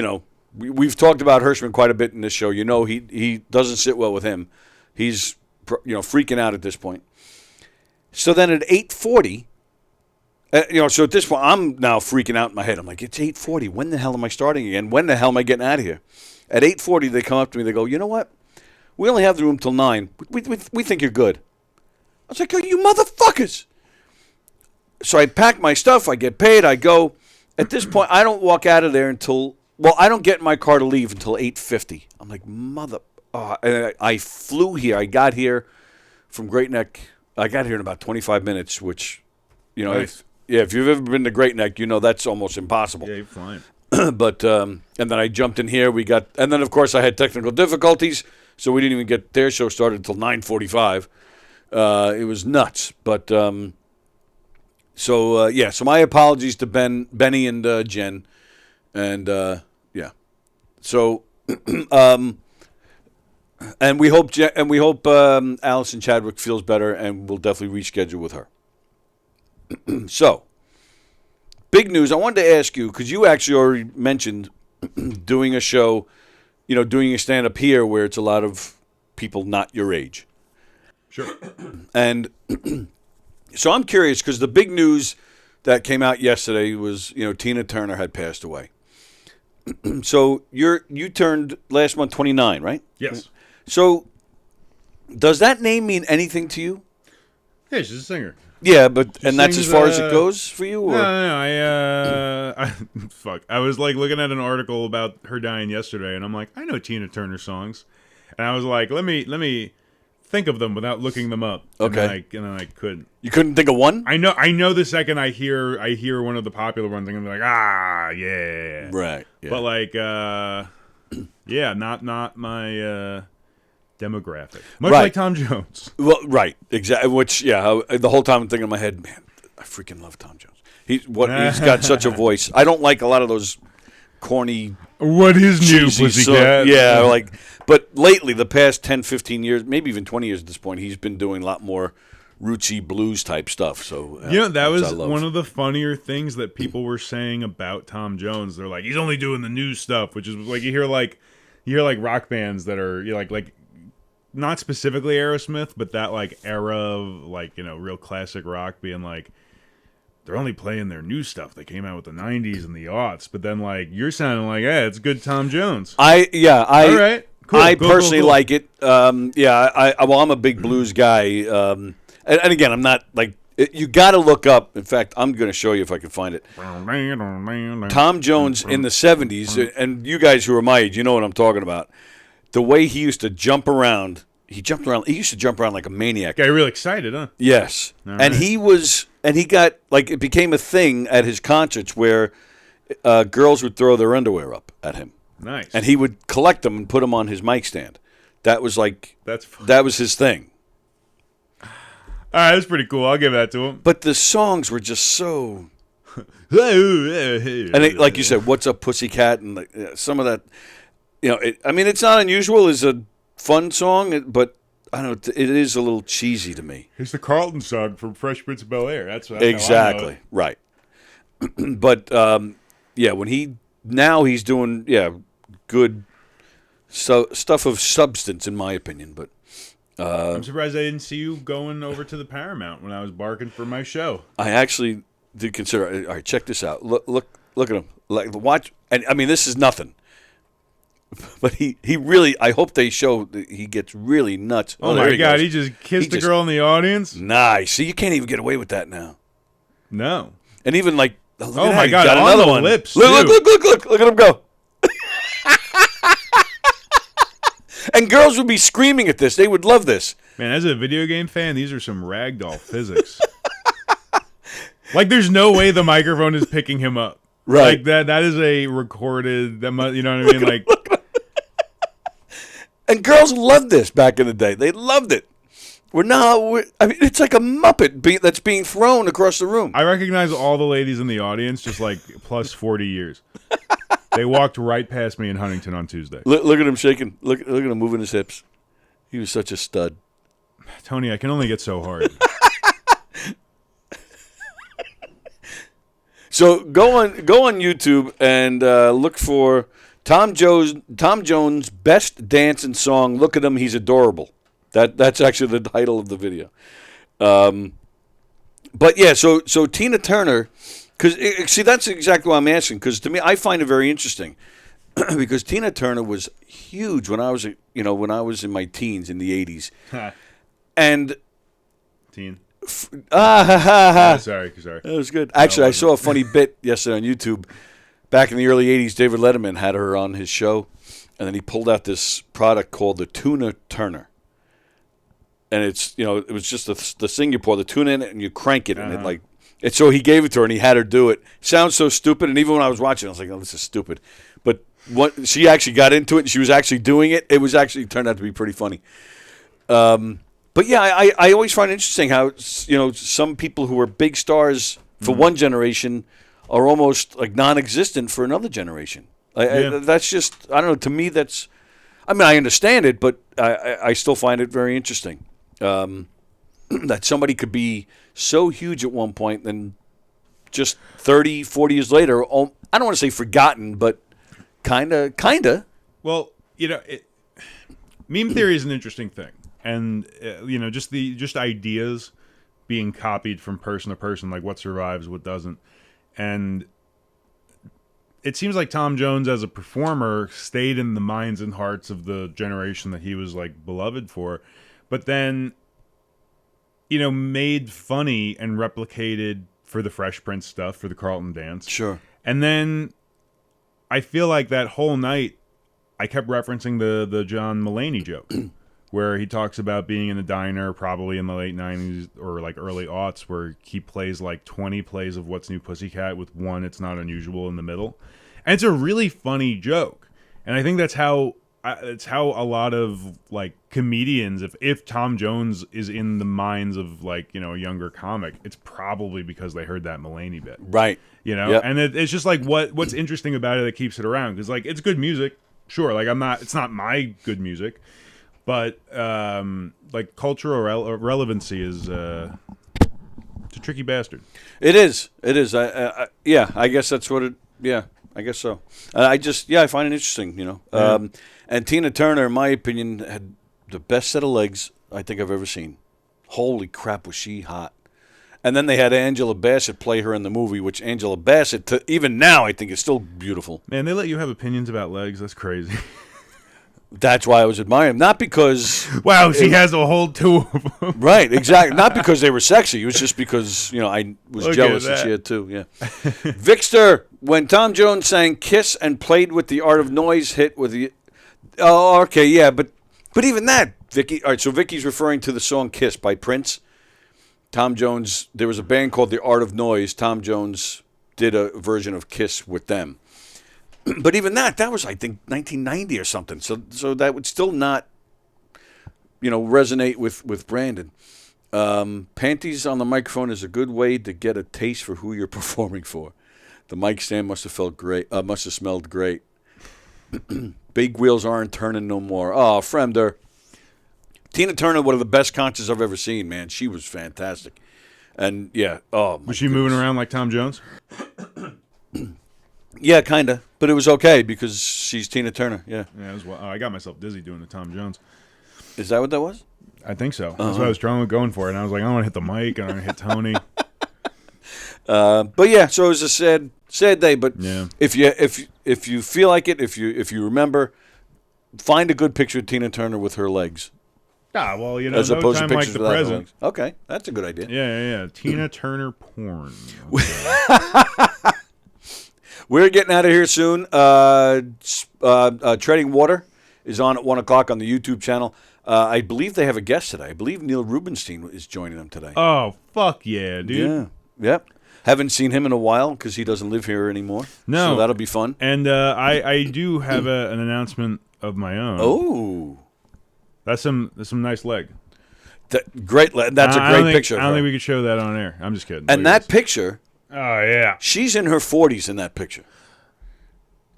we've talked about Hirschman quite a bit in this show. He doesn't sit well with him. He's, freaking out at this point. So then at 8:40, so at this point, I'm now freaking out in my head. I'm like, it's 8:40. When the hell am I starting again? When the hell am I getting out of here? At 8:40, they come up to me. They go, you know what? We only have the room till 9. We think you're good. I was like, oh, you motherfuckers. So I pack my stuff. I get paid. I go. At this point, I don't walk out of there I don't get in my car to leave until 8:50. I'm like, and I flew here. I got here from Great Neck. I got here in about 25 minutes, which, nice. if you've ever been to Great Neck, that's almost impossible. Yeah, you're fine. But, and then I jumped in here. And then, of course, I had technical difficulties, so we didn't even get their show started until 9:45. It was nuts. But, so my apologies to Benny and Jen. And, yeah. So, and we hope Allison Chadwick feels better, and we'll definitely reschedule with her. So, big news. I wanted to ask you, because you actually already mentioned doing a show, doing a stand-up here where it's a lot of people not your age. Sure. And so I'm curious, because the big news that came out yesterday was, Tina Turner had passed away. So you turned last month 29, right? Yes. So does that name mean anything to you? Yeah, she's a singer. Yeah, but and that's as sings, far as it goes for you, or No. Fuck. I was like looking at an article about her dying yesterday, and I'm like, I know Tina Turner songs, and I was like, let me think of them without looking them up. Okay. And then I couldn't. you couldn't think of one? I know the second I hear one of the popular ones, I'm gonna be like, yeah. Right. Yeah. But like, yeah, not my demographic. Much Right. like Tom Jones. Well, right, exactly. Which, the whole time I'm thinking in my head, man, I freaking love Tom Jones. He's got such a voice. I don't like a lot of those corny, What is new, cheesy pussycat? yeah, like. But lately, the past 10, 15 years, maybe even 20 years at this point, he's been doing a lot more rootsy blues type stuff. So That which I was love. one of the funnier things that people were saying about Tom Jones. They're like, he's only doing the new stuff, which is like you hear like rock bands that are like not specifically Aerosmith, but that like era of like real classic rock being like they're only playing their new stuff. They came out with the '90s and the aughts, but then like you're sounding like, it's good Tom Jones. All right. Cool, I cool, personally cool. like it. I'm a big blues guy. And again, I'm not like you got to look up. In fact, I'm going to show you if I can find it. Tom Jones in the '70s, and you guys who are my age, you know what I'm talking about. The way he used to jump around, he used to jump around like a maniac. Got real excited, huh? Yes, All and right. he got like it became a thing at his concerts where girls would throw their underwear up at him. Nice. And he would collect them and put them on his mic stand. That was like That's fun. that was his thing. All right, that's pretty cool. I'll give that to him. But the songs were just so. And like you said, "What's Up, Pussycat?" and like, some of that. It's not unusual. It's a fun song, but I don't know. It is a little cheesy to me. It's the Carlton song from Fresh Prince of Bel-Air. That's how I know Exactly it. right. But when he's doing good stuff of substance, in my opinion. But I'm surprised I didn't see you going over to the Paramount when I was barking for my show. I actually did consider. All right, check this out. Look at him. Like watch, and I mean, this is nothing. But he really. I hope they show that he gets really nuts. Oh there my God! goes. He just kissed a girl in the audience. Nice. See, you can't even get away with that now. No. And even like, look Oh at my that, God, he got on another the one. lips, Look too. at him go. And girls would be screaming at this. They would love this. Man, as a video game fan, these are some ragdoll physics. Like, there's no way the microphone is picking him up. Right. Like that is a recorded. You know what I mean? Like, And girls loved this back in the day. They loved it. It's like a Muppet that's being thrown across the room. I recognize all the ladies in the audience, just like plus 40 years. They walked right past me in Huntington on Tuesday. Look at him shaking. Look at him moving his hips. He was such a stud. Tony, I can only get so hard. So go on YouTube and look for Tom Jones best dance and song. Look at him, he's adorable. That's actually the title of the video. But yeah, so Tina Turner, because see that's exactly what I'm asking. Because to me, I find it very interesting because Tina Turner was huge when I was in my teens in the '80s, and Teen. sorry. Sorry. That was good. Actually, I saw a funny bit yesterday on YouTube. Back in the early '80s, David Letterman had her on his show, and then he pulled out this product called the Tuna Turner. And it's, it was just the thing you pour the tuna in it and you crank it, and so he gave it to her and he had her do it. Sounds so stupid, and even when I was watching, I was like, "Oh, this is stupid." But what she actually got into it and she was actually doing it. It was actually turned out to be pretty funny. But yeah, I always find it interesting how some people who are big stars for one generation are almost like non-existent for another generation. That's just, I don't know. To me, that's, I mean, I understand it, but I still find it very interesting that somebody could be so huge at one point, then just 30, 40 years later, I don't want to say forgotten, but kind of. Well, meme theory is an interesting thing, and just ideas being copied from person to person, like what survives, what doesn't, and it seems like Tom Jones as a performer stayed in the minds and hearts of the generation that he was like beloved for, but then, made funny and replicated for the Fresh Prince stuff, for the Carlton dance. Sure. And then I feel like that whole night I kept referencing the John Mulaney joke where he talks about being in a diner probably in the late 90s or like early aughts where he plays like 20 plays of What's New Pussycat with one It's Not Unusual in the middle. And it's a really funny joke. And I think that's how a lot of like comedians, if Tom Jones is in the minds of like, a younger comic, it's probably because they heard that Mulaney bit. Right. Yep. And it's just like what's interesting about it that keeps it around, because like it's good music. Sure, like it's not my good music, but like cultural relevancy is it's a tricky bastard. It is. I guess that's what it. Yeah, I guess so. I find it interesting. And Tina Turner, in my opinion, had the best set of legs I think I've ever seen. Holy crap, was she hot! And then they had Angela Bassett play her in the movie, which Angela Bassett, even now, I think is still beautiful. Man, they let you have opinions about legs. That's crazy. That's why I was admiring them. Not because... Wow, she has a whole two of them. Right, exactly. Not because they were sexy. It was just because, I was jealous that she had two. Yeah. Victor, when Tom Jones sang Kiss and played with the Art of Noise hit with the... Oh, okay, yeah, but even that, Vicky... All right, so Vicky's referring to the song Kiss by Prince. Tom Jones, there was a band called The Art of Noise. Tom Jones did a version of Kiss with them. But even that was, I think, 1990 or something. So that would still not, resonate with Brandon. Panties on the microphone is a good way to get a taste for who you're performing for. The mic stand must have felt great. Must have smelled great. Big wheels aren't turning no more. Oh, Fremder. Tina Turner, one of the best concerts I've ever seen, man. She was fantastic. And, yeah, was she moving around like Tom Jones? Yeah, kind of. But it was okay because she's Tina Turner, yeah. Yeah, I got myself dizzy doing the Tom Jones. Is that what that was? I think so. That's what I was going for. And I was like, I don't want to hit the mic. I don't want to hit Tony. But, yeah, so it was a sad day. But yeah. if you feel like it, if you remember, find a good picture of Tina Turner with her legs. Ah, well, as no opposed time to like pictures the without present. legs. Okay, that's a good idea. Yeah. Tina Turner porn. We're getting out of here soon. Treading Water is on at 1 o'clock on the YouTube channel. I believe they have a guest today. I believe Neil Rubenstein is joining them today. Oh, fuck yeah, dude. Yeah. Yep. Haven't seen him in a while because he doesn't live here anymore. No. So that'll be fun. And I do have an announcement of my own. Oh. That's some nice leg. Great. That's a great picture. I don't think we could show that on air. I'm just kidding. And that picture... Oh, yeah. She's in her 40s in that picture.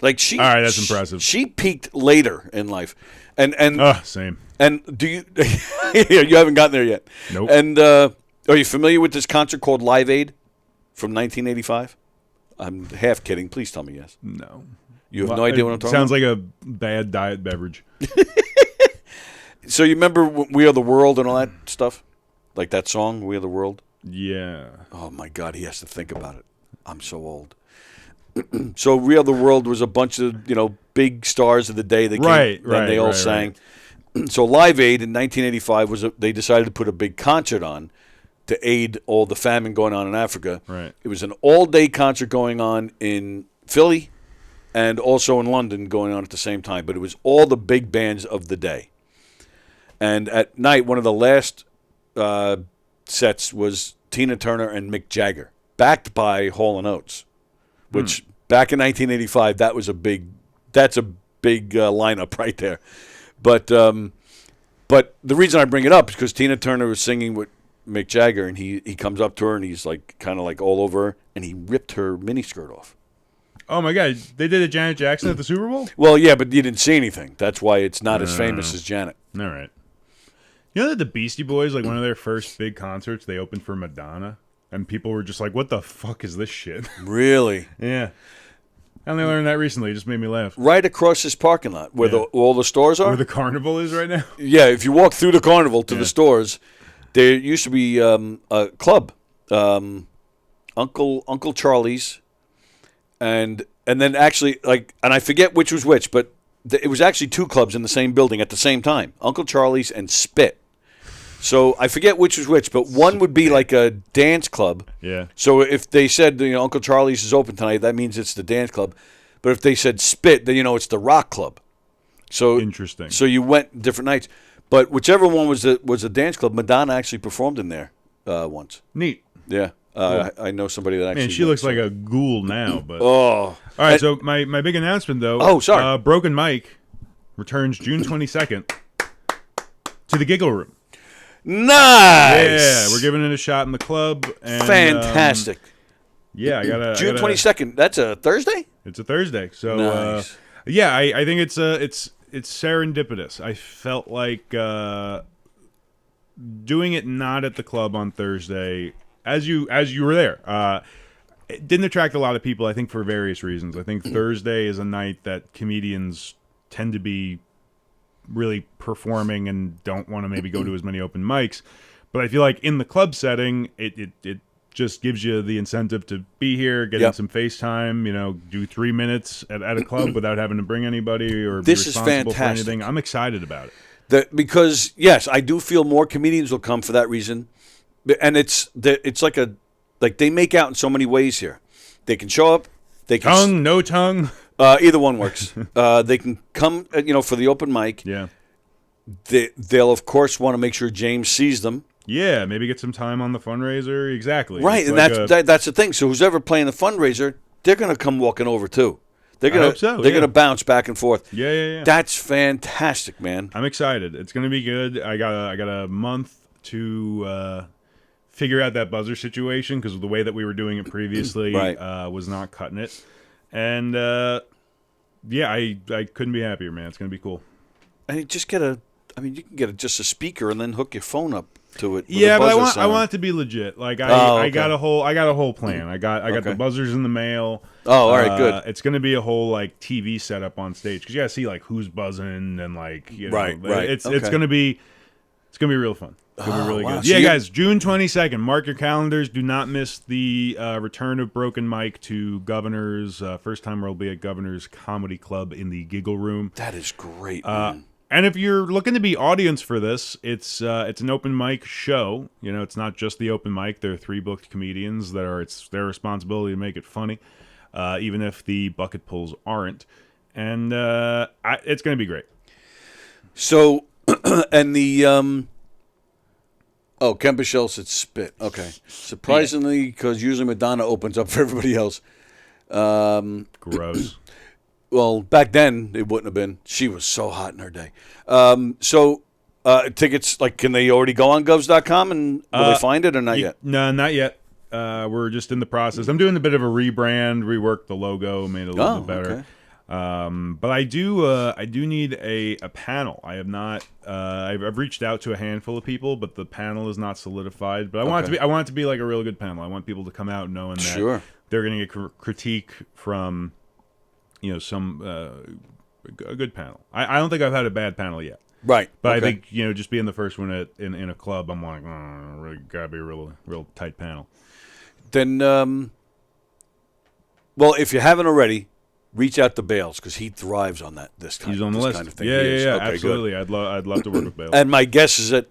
Like she. All right, that's impressive. She peaked later in life, and same. And do you? You haven't gotten there yet. Nope. And are you familiar with this concert called Live Aid from 1985? I'm half kidding. Please tell me yes. No. You have no idea what I'm talking Sounds about? like a bad diet beverage. So you remember We Are the World and all that stuff? Like that song, We Are the World? Yeah. Oh, my God, he has to think about it. I'm so old. So We Are the World was a bunch of, big stars of the day that came, and they all sang. Right. So Live Aid in 1985 they decided to put a big concert on to aid all the famine going on in Africa. Right. It was an all-day concert going on in Philly and also in London going on at the same time. But it was all the big bands of the day. And at night, one of the last sets was Tina Turner and Mick Jagger, backed by Hall & Oates, which back in 1985, that's a big lineup right there. But the reason I bring it up is because Tina Turner was singing with Mick Jagger, and he comes up to her, and he's like kind of like all over her, and he ripped her miniskirt off. Oh, my God. They did a Janet Jackson at the Super Bowl? Well, yeah, but you didn't see anything. That's why it's not as famous as Janet. All right. You know that the Beastie Boys, like one of their first big concerts, they opened for Madonna? And people were just like, what the fuck is this shit? Really? Yeah. I only learned that recently. It just made me laugh. Right across this parking lot where all the stores are? Where the carnival is right now? Yeah, if you walk through the carnival to the stores, there used to be a club, Uncle Charlie's, and And then actually, and I forget which was which, but it was actually 2 clubs in the same building at the same time, Uncle Charlie's and Spit. So I forget which was which, but one would be like a dance club. Yeah. So if they said, Uncle Charlie's is open tonight, that means it's the dance club. But if they said Spit, then it's the rock club. So interesting. So you went different nights. But whichever one was a dance club, Madonna actually performed in there once. Neat. Yeah. I know somebody that actually. Man, she looks like a ghoul now. But all right. So my big announcement though. Oh, sorry. Broken Mike returns June 22nd to the Giggle Room. Nice. Yeah, we're giving it a shot in the club. And, fantastic. Yeah, I gotta June 22nd. That's a Thursday. It's a Thursday. So nice. Yeah, I think it's serendipitous. I felt like doing it not at the club on Thursday, as you were there. It didn't attract a lot of people, I think, for various reasons. I think Thursday is a night that comedians tend to be really performing and don't want to maybe go to as many open mics. But I feel like in the club setting, it just gives you the incentive to be here, get in some FaceTime, do 3 minutes at a club without having to bring anybody or be responsible for anything. I'm excited about it. Because, yes, I do feel more comedians will come for that reason. And it's like they make out in so many ways here. They can show up. They can tongue, no tongue. Either one works. They can come, for the open mic. Yeah. They'll, of course, want to make sure James sees them. Yeah, maybe get some time on the fundraiser. Exactly. Right, it's and that's the thing. So who's ever playing the fundraiser, they're going to come walking over too. They're going to bounce back and forth. Yeah. That's fantastic, man. I'm excited. It's going to be good. I got a month to figure out that buzzer situation because of the way that we were doing it previously was not cutting it. And I couldn't be happier, man. It's going to be cool. And you just you can get just a speaker and then hook your phone up to it. Yeah, but I want it to be legit. Like I got a whole plan. I got the buzzers in the mail. Oh, all right, good. It's going to be a whole like TV setup on stage because you got to see like who's buzzing and like right. It's going to be real fun. It's going to be really good. So guys, June 22nd. Mark your calendars. Do not miss the return of Broken Mike to Governor's. First time we'll be at Governor's Comedy Club in the Giggle Room. That is great, man. And if you're looking to be audience for this, it's an open mic show. It's not just the open mic. There are 3 booked comedians it's their responsibility to make it funny, even if the bucket pulls aren't. And it's going to be great. So, and the Ken Bichelle said Spit. Okay, surprisingly, because usually Madonna opens up for everybody else. Gross. Well, back then it wouldn't have been. She was so hot in her day. Tickets, can they already go on govs.com and will they find it or not yet? No, not yet. We're just in the process. I'm doing a bit of a rebrand, reworked the logo, made it a little bit better. Okay. But I do need a panel. I have not. I've reached out to a handful of people, but the panel is not solidified. But I want it to be like a real good panel. I want people to come out knowing that they're going to get critique from. Some a good panel. I don't think I've had a bad panel yet. Right. But I think, just being the first one in a club, I'm like, really got to be a real tight panel. Then, well, if you haven't already, reach out to Bales because he thrives on this kind, He's on the this list. kind of thing. Yeah, Okay, absolutely. Good. I'd love to work with Bales. And my guess is that,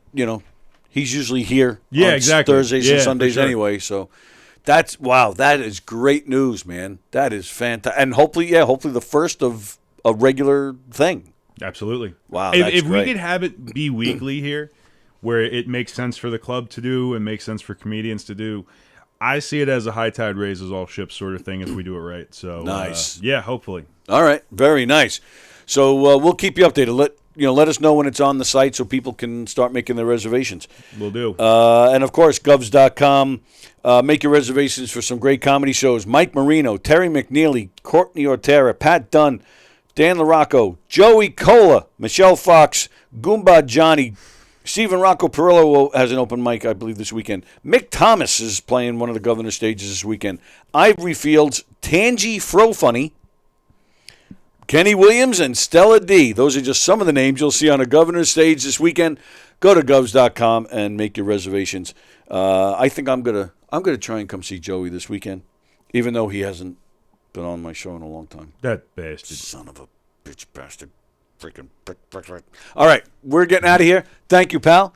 he's usually here on Thursdays and Sundays anyway, so... That is great news, man. That is fantastic. And hopefully the first of a regular thing. Absolutely. Wow, if we could have it be weekly here, where it makes sense for the club to do and makes sense for comedians to do, I see it as a high tide raises all ships sort of thing if we do it right. So nice. Hopefully. All right, very nice. So we'll keep you updated. Let us know when it's on the site so people can start making their reservations. Will do. And, of course, govs.com. Make your reservations for some great comedy shows. Mike Marino, Terry McNeely, Courtney Ortera, Pat Dunn, Dan LaRocco, Joey Cola, Michelle Fox, Goomba Johnny, Stephen Rocco Perillo has an open mic, I believe, this weekend. Mick Thomas is playing one of the Governor stages this weekend. Ivory Fields, Tangi Frofunny, Kenny Williams, and Stella D. Those are just some of the names you'll see on a Governor's stage this weekend. Go to govs.com and make your reservations. I think I'm gonna try and come see Joey this weekend, even though he hasn't Been on my show in a long time. That bastard. Son of a bitch bastard. Freaking prick. All right, we're getting out of here. Thank you, pal.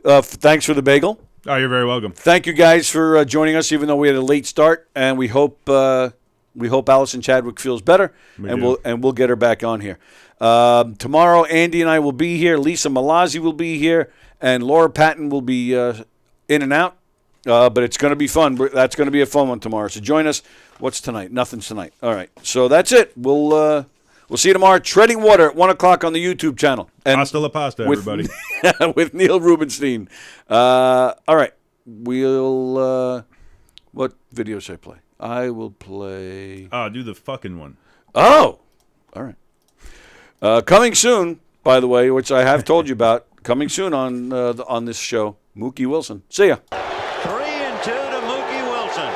Thanks for the bagel. Oh, you're very welcome. Thank you guys for joining us, even though we had a late start, and we hope Allison Chadwick feels better, we'll get her back on here. Tomorrow, Andy and I will be here. Lisa Malazzi will be here, and Laura Patton will be in and out. But it's going to be fun. That's going to be a fun one tomorrow. So join us. What's tonight? Nothing's tonight. All right. So that's it. We'll see you tomorrow. Treading Water at 1 o'clock on the YouTube channel. And hasta la pasta, everybody. With Neil Rubenstein. All right. What video should I play? I will play. Do the fucking one. Oh. All right. Coming soon, by the way, which I have told you about. Coming soon on this show, Mookie Wilson. See ya. 3-2 to Mookie Wilson.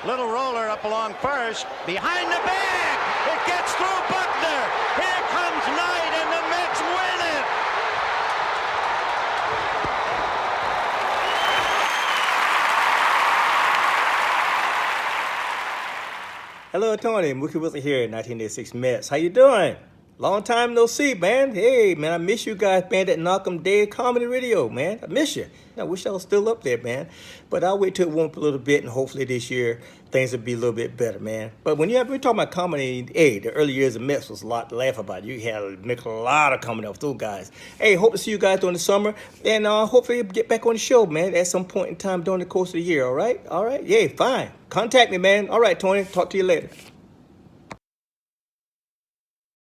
Little roller up along first. Behind the bag. It gets through Buckner. Here comes Knight, and the Mets win it. Hello, Tony. Mookie Wilson here, 1986 Mets. How you doing? Long time no see, man. Hey, man, I miss you guys, man, at Knock'em Dead Comedy Radio, man. I miss you. I wish I was still up there, man. But I'll wait till it warm up a little bit, and hopefully this year things will be a little bit better, man. But when we're talking about comedy, hey, the early years of Mets was a lot to laugh about. You had to make a lot of comedy off those guys. Hey, hope to see you guys during the summer, and hopefully get back on the show, man, at some point in time during the course of the year, all right? All right? Yeah, fine. Contact me, man. All right, Tony. Talk to you later.